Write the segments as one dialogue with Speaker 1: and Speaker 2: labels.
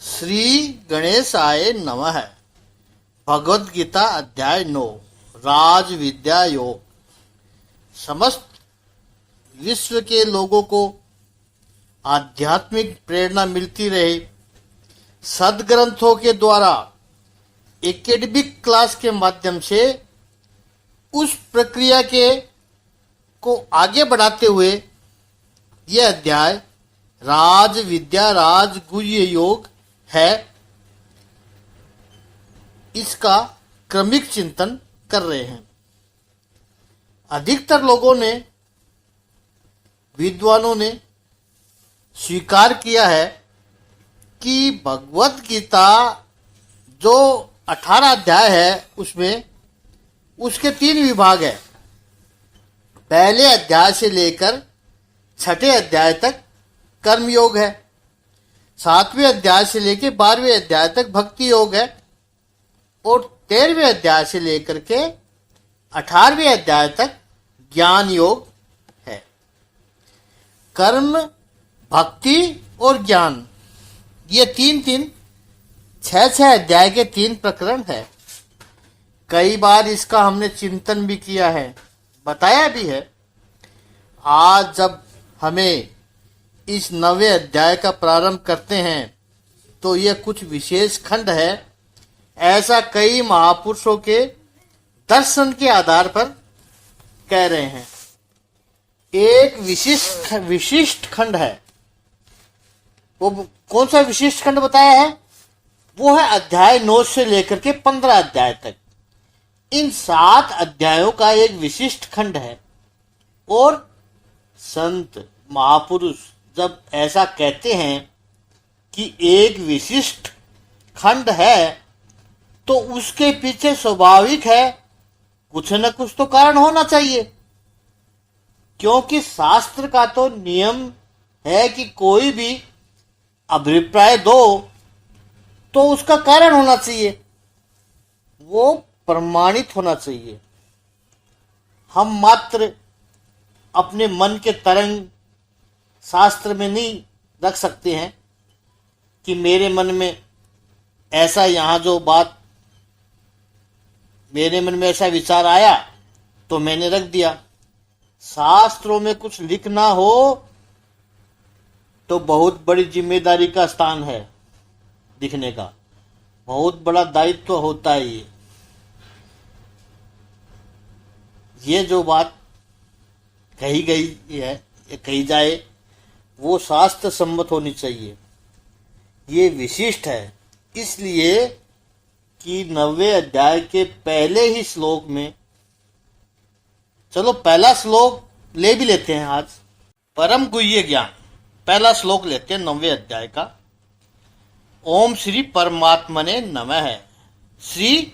Speaker 1: श्री गणेशाय नमः। भगवद गीता अध्याय 9 राज विद्या योग। समस्त विश्व के लोगों को आध्यात्मिक प्रेरणा मिलती रहे, सदग्रंथों के द्वारा एकेडमिक क्लास के माध्यम से उस प्रक्रिया को आगे बढ़ाते हुए यह अध्याय राज विद्या राज गुह्य योग है, इसका क्रमिक चिंतन कर रहे हैं। अधिकतर लोगों ने, विद्वानों ने स्वीकार किया है कि भगवत गीता जो 18 अध्याय है उसमें उसके 3 विभाग है। पहले अध्याय से लेकर 6ठे अध्याय तक कर्म योग है, 7वें अध्याय से लेकर 12वें अध्याय तक भक्ति योग है और 13वें अध्याय से लेकर के 18वें अध्याय तक ज्ञान योग है। कर्म, भक्ति और ज्ञान, ये 3-3 6 अध्याय के 3 प्रकरण है। कई बार इसका हमने चिंतन भी किया है, बताया भी है। आज जब हमें इस 9वें अध्याय का प्रारंभ करते हैं तो यह कुछ विशेष खंड है, ऐसा कई महापुरुषों के दर्शन के आधार पर कह रहे हैं। एक विशिष्ट खंड है। वो कौन सा विशिष्ट खंड बताया है? वो है अध्याय 9 से लेकर के 15 अध्याय तक। इन 7 अध्यायों का एक विशिष्ट खंड है और संत महापुरुष जब ऐसा कहते हैं कि एक विशिष्ट खंड है तो उसके पीछे स्वाभाविक है कुछ न कुछ तो कारण होना चाहिए, क्योंकि शास्त्र का तो नियम है कि कोई भी अभिप्राय दो तो उसका कारण होना चाहिए, वो प्रमाणित होना चाहिए। हम मात्र अपने मन के तरंग शास्त्र में नहीं रख सकते हैं कि मेरे मन में ऐसा, यहाँ जो बात मेरे मन में ऐसा विचार आया तो मैंने रख दिया। शास्त्रों में कुछ लिखना हो तो बहुत बड़ी जिम्मेदारी का स्थान है, लिखने का बहुत बड़ा दायित्व होता है। ये जो बात कही गई है या कही जाए वो शास्त्र सम्मत होनी चाहिए। ये विशिष्ट है इसलिए कि 9वें अध्याय के पहले ही श्लोक में, चलो पहला श्लोक ले भी लेते हैं आज। परम गुह्य ज्ञान, पहला श्लोक लेते हैं 9वें अध्याय का। ओम श्री परमात्मने नमः। श्री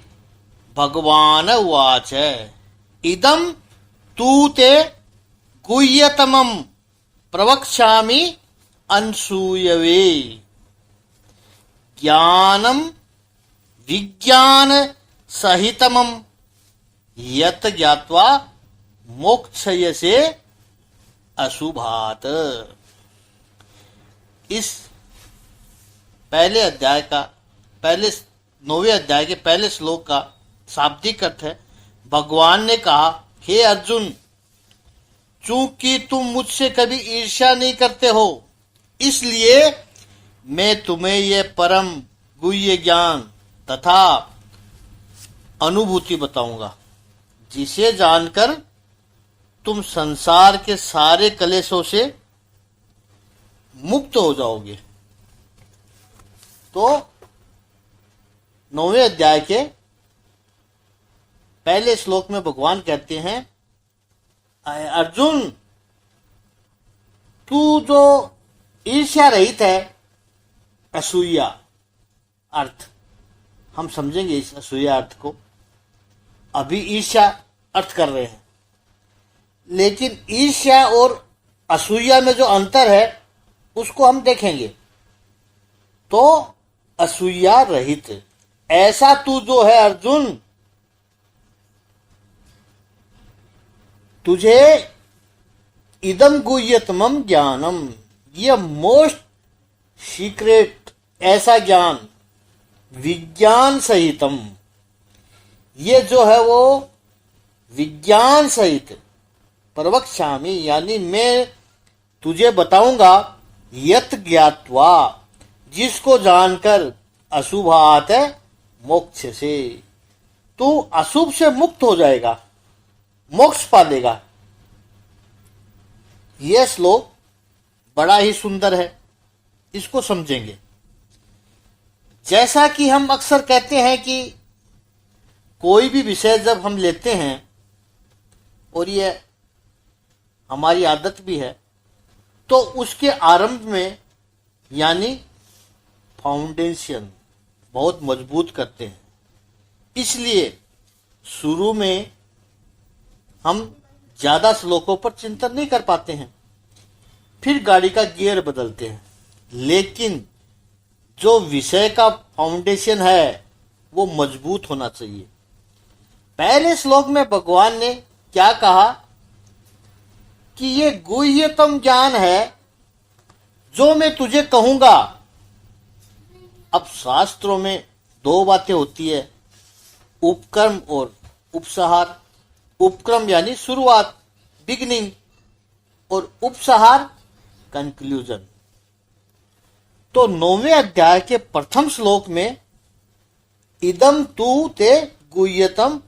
Speaker 1: भगवान उवाच इदं तू ते गुह्यतमं प्रवक्ष्यामि अनसूयवे। ज्ञानं विज्ञान सहितमं यत् ज्ञात्वा मोक्षयसे अशुभात्। इस पहले अध्याय का, पहले 9वें अध्याय के पहले श्लोक का शाब्दिक अर्थ है, भगवान ने कहा, हे अर्जुन, चूंकि तुम मुझसे कभी ईर्ष्या नहीं करते हो इसलिए मैं तुम्हें यह परम गुह्य ज्ञान तथा अनुभूति बताऊंगा, जिसे जानकर तुम संसार के सारे कलेशों से मुक्त हो जाओगे। तो 9वें अध्याय के पहले श्लोक में भगवान कहते हैं, अर्जुन, तू जो ईर्ष्या रहित है, असूया अर्थ हम समझेंगे, इस असूया अर्थ को अभी ईर्ष्या अर्थ कर रहे हैं, लेकिन ईर्ष्या और असूया में जो अंतर है उसको हम देखेंगे। तो असूया रहित, ऐसा तू जो है अर्जुन, तुझे इदम गुह्यतमम ज्ञानम, ये मोस्ट सीक्रेट ऐसा ज्ञान विज्ञान सहितम, ये जो है वो विज्ञान सहित प्रवक्ष्यामि, यानी मैं तुझे बताऊंगा, यत ज्ञात्वा, जिसको जानकर अशुभात है मोक्ष से, तू अशुभ से मुक्त हो जाएगा, मोक्ष पा लेगा। यह श्लोक बड़ा ही सुंदर है, इसको समझेंगे। जैसा कि हम अक्सर कहते हैं कि कोई भी विषय जब हम लेते हैं, और ये हमारी आदत भी है, तो उसके आरंभ में यानी फाउंडेशन बहुत मजबूत करते हैं। इसलिए शुरू में हम ज्यादा श्लोकों पर चिंतन नहीं कर पाते हैं, फिर गाड़ी का गियर बदलते हैं। लेकिन जो विषय का फाउंडेशन है वो मजबूत होना चाहिए। पहले श्लोक में भगवान ने क्या कहा कि ये गुह्यतम ज्ञान है जो मैं तुझे कहूंगा। अब शास्त्रों में दो बातें होती है, उपक्रम और उपसंहार। उपक्रम यानी शुरुआत, बिगिनिंग, और उपसंहार कंक्लूजन। तो 9वें अध्याय के प्रथम श्लोक में इदम तू ते गुह्यतम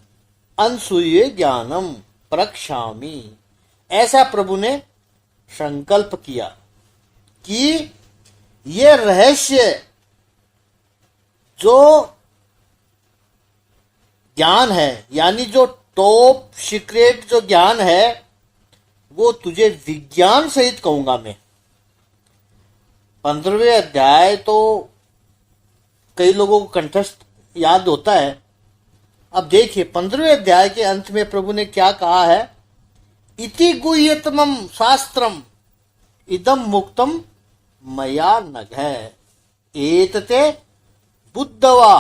Speaker 1: अनसूये ज्ञानम प्रक्षामि, ऐसा प्रभु ने संकल्प किया कि ये रहस्य जो ज्ञान है, यानी जो टॉप सीक्रेट जो ज्ञान है, वो तुझे विज्ञान सहित कहूंगा मैं। 15वें अध्याय तो कई लोगों को कंठस्थ याद होता है। अब देखिए 15वें अध्याय के अंत में प्रभु ने क्या कहा है, इति गुह्यतमम शास्त्रम इदम मुक्तम मया नघ एतते बुद्धवा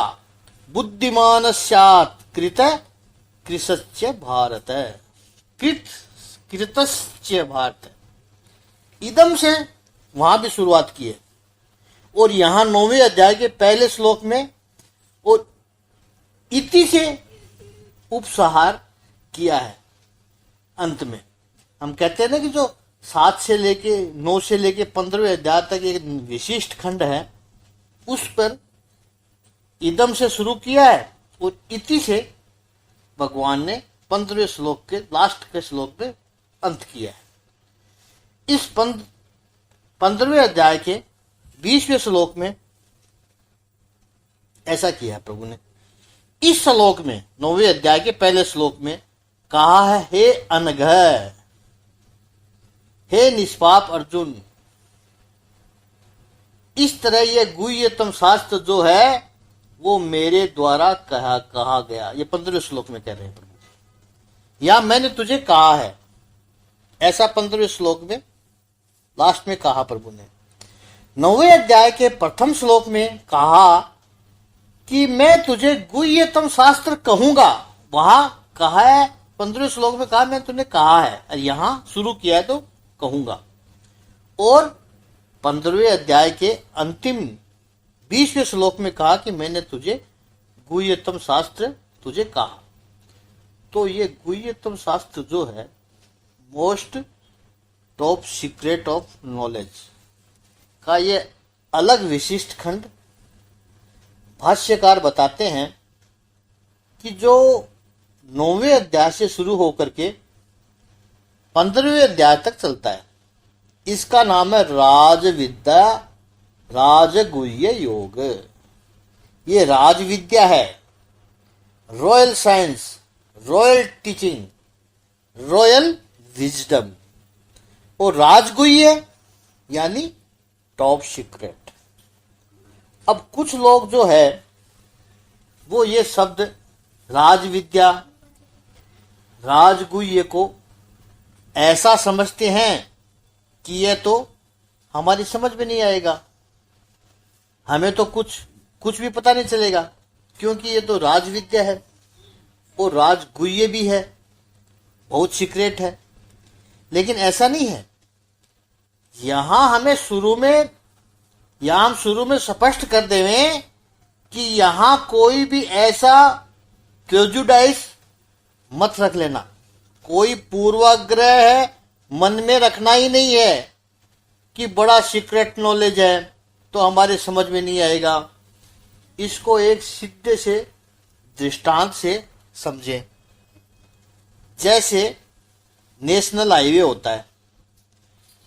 Speaker 1: बुद्धिमान स्यात् कृत कृतस्य भारत, कृतस्य भारत। इदम से वहां भी शुरुआत की है, और यहां 9वें अध्याय के पहले श्लोक में और इति से उपसंहार किया है। अंत में हम कहते हैं ना कि जो 7 से लेके 9 से लेके 15वें अध्याय तक एक विशिष्ट खंड है, उस पर इदम से शुरू किया है और इति से भगवान ने 15वें श्लोक के लास्ट के श्लोक में अंत किया है। इस 15वें अध्याय के 20वें श्लोक में ऐसा किया है प्रभु ने। इस श्लोक में 9वें अध्याय के पहले श्लोक में कहा है, हे अनघ, हे निष्पाप अर्जुन, इस तरह यह गुह्यतम शास्त्र जो है वो मेरे द्वारा कहा गया। ये 15वें श्लोक में कह रहे हैं प्रभु, या मैंने तुझे कहा है, ऐसा 15वें श्लोक में लास्ट में कहा प्रभु ने। 9वें अध्याय के प्रथम श्लोक में कहा कि मैं तुझे गुह्यतम शास्त्र कहूंगा। वहां कहा है 15वें श्लोक में कहा मैं तुझे कहा है, और यहां शुरू किया है तो कहूंगा। और 15वें अध्याय के अंतिम 20वें श्लोक में कहा कि मैंने तुझे गुह्यतम शास्त्र तुझे कहा। तो ये गुह्यतम शास्त्र जो है, most top secret of knowledge का ये अलग विशिष्ट खंड, भाष्यकार बताते हैं कि जो 9वें अध्याय से शुरू होकर के 15वें अध्याय तक चलता है, इसका नाम है राजविद्या राजगुह्य योग। ये राजविद्या है, royal science, royal teaching, royal wisdom, और राजगुह्य यानी टॉप सीक्रेट। अब कुछ लोग जो है वो ये शब्द राजविद्या राजगुह्य को ऐसा समझते हैं कि ये तो हमारी समझ में नहीं आएगा, हमें तो कुछ भी पता नहीं चलेगा, क्योंकि ये तो राजविद्या है और राजगुह्य भी है, बहुत सीक्रेट है। लेकिन ऐसा नहीं है। यहां हमें शुरू में यहां हम शुरू में स्पष्ट कर देवें कि यहां कोई भी ऐसा प्रेजुडाइज मत रख लेना, कोई पूर्वाग्रह है मन में रखना ही नहीं है कि बड़ा सीक्रेट नॉलेज है तो हमारे समझ में नहीं आएगा। इसको एक सीधे से दृष्टांत से समझें। जैसे नेशनल हाईवे होता है,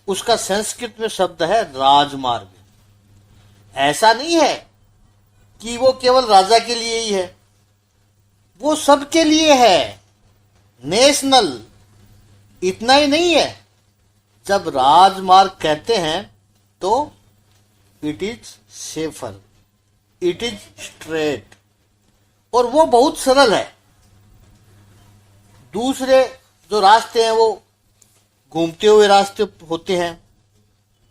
Speaker 1: उसका संस्कृत में शब्द है राजमार्ग। ऐसा नहीं है कि वो केवल राजा के लिए ही है, वो सबके लिए है, नेशनल। इतना ही नहीं है, जब राजमार्ग कहते हैं तो it is safer, it is straight, और वो बहुत सरल है। दूसरे जो रास्ते हैं वो घूमते हुए रास्ते होते हैं,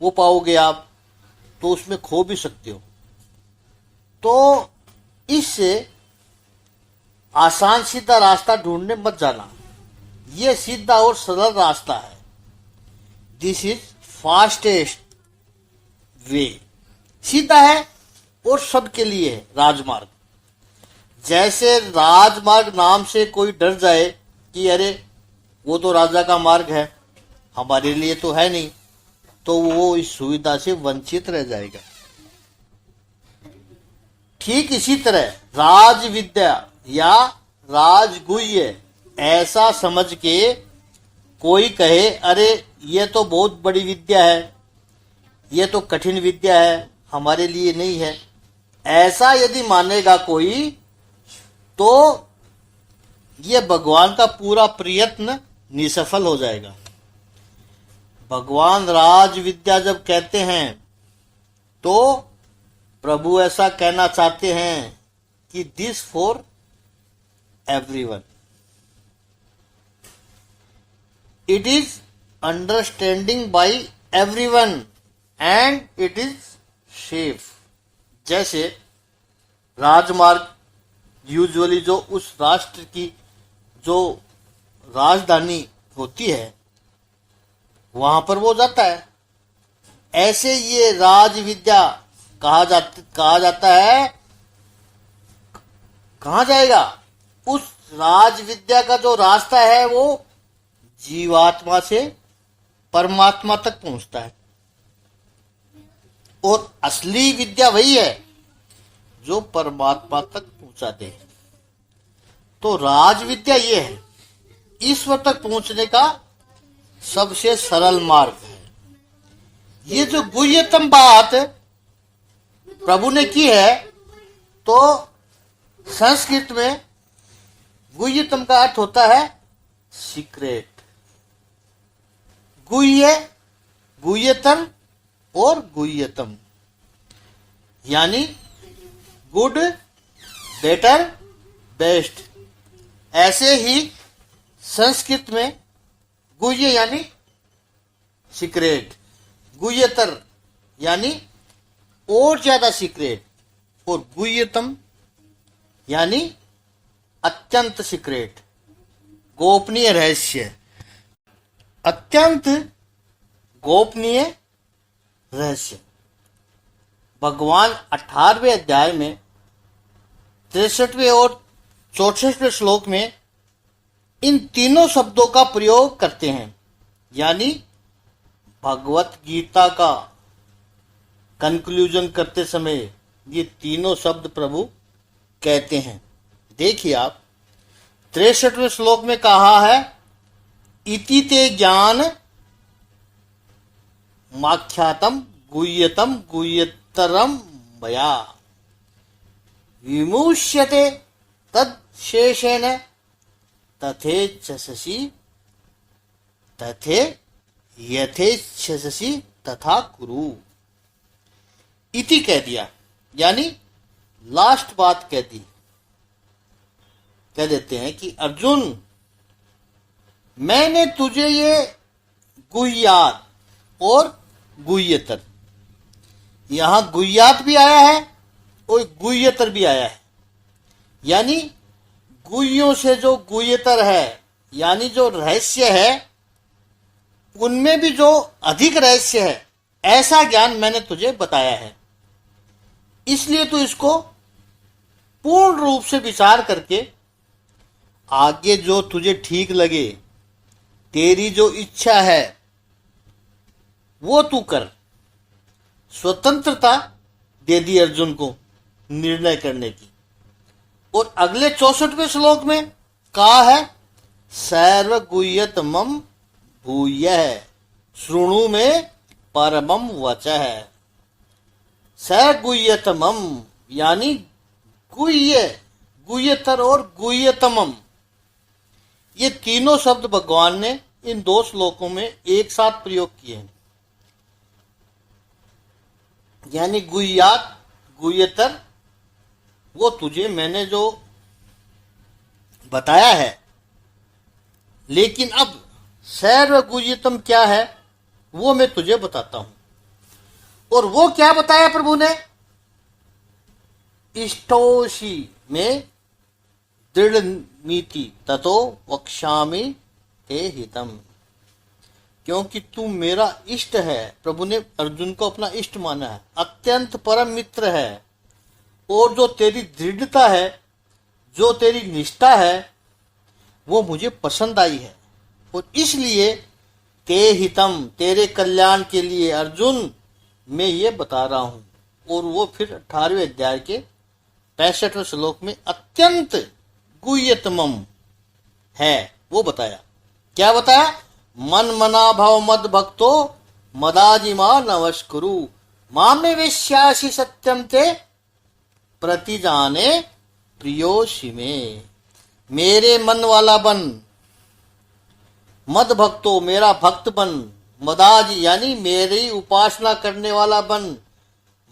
Speaker 1: वो पाओगे आप तो उसमें खो भी सकते हो। तो इससे आसान सीधा रास्ता ढूंढने मत जाना, ये सीधा और सरल रास्ता है। दिस इज फास्टेस्ट वे, सीधा है और सबके लिए है राजमार्ग। जैसे राजमार्ग नाम से कोई डर जाए कि अरे वो तो राजा का मार्ग है, हमारे लिए तो है नहीं, तो वो इस सुविधा से वंचित रह जाएगा। ठीक इसी तरह राज विद्या या राजगुह्य ऐसा समझ के कोई कहे अरे ये तो बहुत बड़ी विद्या है, ये तो कठिन विद्या है, हमारे लिए नहीं है, ऐसा यदि मानेगा कोई तो ये भगवान का पूरा प्रयत्न निसफल हो जाएगा। भगवान राज विद्या जब कहते हैं तो प्रभु ऐसा कहना चाहते हैं कि this for everyone, it is understanding by everyone and it is safe. जैसे राजमार्ग यूजुअली जो उस राष्ट्र की जो राजधानी होती है वहां पर वो जाता है, ऐसे ये राज विद्या कहा जाता है। कहाँ जाएगा? उस राज विद्या का जो रास्ता है वो जीवात्मा से परमात्मा तक पहुंचता है, और असली विद्या वही है जो परमात्मा तक पहुंचाते हैं। तो राज विद्या ये है, ईश्वर तक पहुंचने का सबसे सरल मार्ग है। ये जो गुह्यतम बात प्रभु ने की है, तो संस्कृत में गुह्यतम का अर्थ होता है सीक्रेट। गुह्य, गुह्यतर और गुह्यतम, यानी गुड, बेटर, बेस्ट। ऐसे ही संस्कृत में गुह्य यानी सीक्रेट, गुह्यतर यानी और ज्यादा सीक्रेट, और गुह्यतम यानी अत्यंत सीक्रेट, गोपनीय रहस्य, अत्यंत गोपनीय रहस्य। भगवान 18वें अध्याय में 63वें और 64वें श्लोक में इन तीनों शब्दों का प्रयोग करते हैं, यानी भगवत गीता का कंक्लूजन करते समय ये तीनों शब्द प्रभु कहते हैं। देखिए आप 63वें श्लोक में कहा है, इति ते ज्ञान माख्यातम गुह्यतम गुह्यतरम मया विमुष्यते तद शेषेण तथेच्छसि तथे यथेच्छसि तथा कुरु। इति कह दिया, यानी लास्ट बात कह दी। कह देते हैं कि अर्जुन, मैंने तुझे ये गुह्यात और गुह्यतर, यहां गुह्यात भी आया है और गुह्यतर भी आया है, यानी गुह्यों से जो गुह्यतर है, यानी जो रहस्य है, उनमें भी जो अधिक रहस्य है, ऐसा ज्ञान मैंने तुझे बताया है। इसलिए तू इसको पूर्ण रूप से विचार करके आगे जो तुझे ठीक लगे, तेरी जो इच्छा है वो तू कर। स्वतंत्रता दे दी अर्जुन को निर्णय करने की। और अगले 64वें श्लोक में कहा है, सर्व गुह्यत मम भूयः शृणु में परमम वचः। स गुह्यत मम यानी गुह्य, गुह्यतर और गुह्यतमम, ये तीनों शब्द भगवान ने इन 2 श्लोकों में एक साथ प्रयोग किए हैं। यानी गुह्यात, गुह्यतर, वो तुझे मैंने जो बताया है। लेकिन अब सर्व गुह्यतम क्या है वो मैं तुझे बताता हूं। और वो क्या बताया प्रभु ने? इष्टोषि में दृढ़ नीति ततो वक्ष्यामि ते हितम। क्योंकि तू मेरा इष्ट है, प्रभु ने अर्जुन को अपना इष्ट माना है, अत्यंत परम मित्र है। और जो तेरी दृढ़ता है, जो तेरी निष्ठा है, वो मुझे पसंद आई है। और इसलिए ते हितम, तेरे कल्याण के लिए अर्जुन मैं ये बता रहा हूं। और वो फिर 18वें अध्याय के 65वें श्लोक में अत्यंत गुह्यतमम है वो बताया। क्या बताया? मन मना भव मद भक्तो मदाजिमा नमस्कुरु मामे विश्यासी सत्यम ते प्रतिजाने प्रियोषि में। मेरे मन वाला बन, मद भक्तो मेरा भक्त बन, मदाज यानी मेरी उपासना करने वाला बन,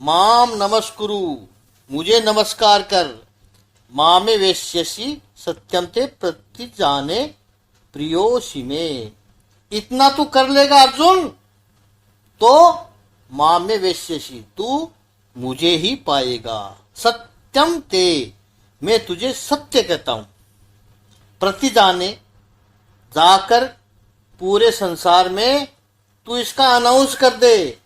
Speaker 1: माम नमस्कुरु मुझे नमस्कार कर, मामे वेश्यसी सत्यम ते प्रतिजाने प्रियोषि में। इतना तू कर लेगा अर्जुन तो मामे वेश्यसी, तू मुझे ही पाएगा। सत्यम ते, मैं तुझे सत्य कहता हूं। प्रतिजाने, जाकर पूरे संसार में तू इसका अनाउंस कर दे,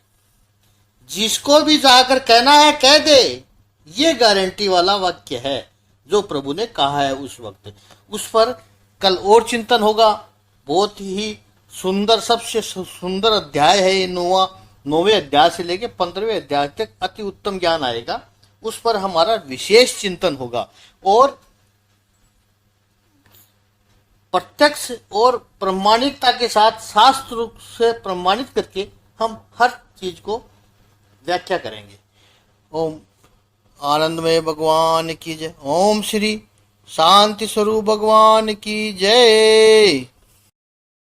Speaker 1: जिसको भी जाकर कहना है कह दे। ये गारंटी वाला वाक्य है जो प्रभु ने कहा है उस वक्त। उस पर कल और चिंतन होगा। बहुत ही सुंदर, सबसे सुंदर अध्याय है ये 9वें अध्याय से लेके 15वें अध्याय तक अति उत्तम ज्ञान आएगा। उस पर हमारा विशेष चिंतन होगा। और प्रत्यक्ष और प्रमाणिकता के साथ शास्त्र से प्रमाणित करके हम हर चीज को व्याख्या करेंगे। ओम आनंदमय भगवान की जय। ओम श्री शांति स्वरूप भगवान की जय।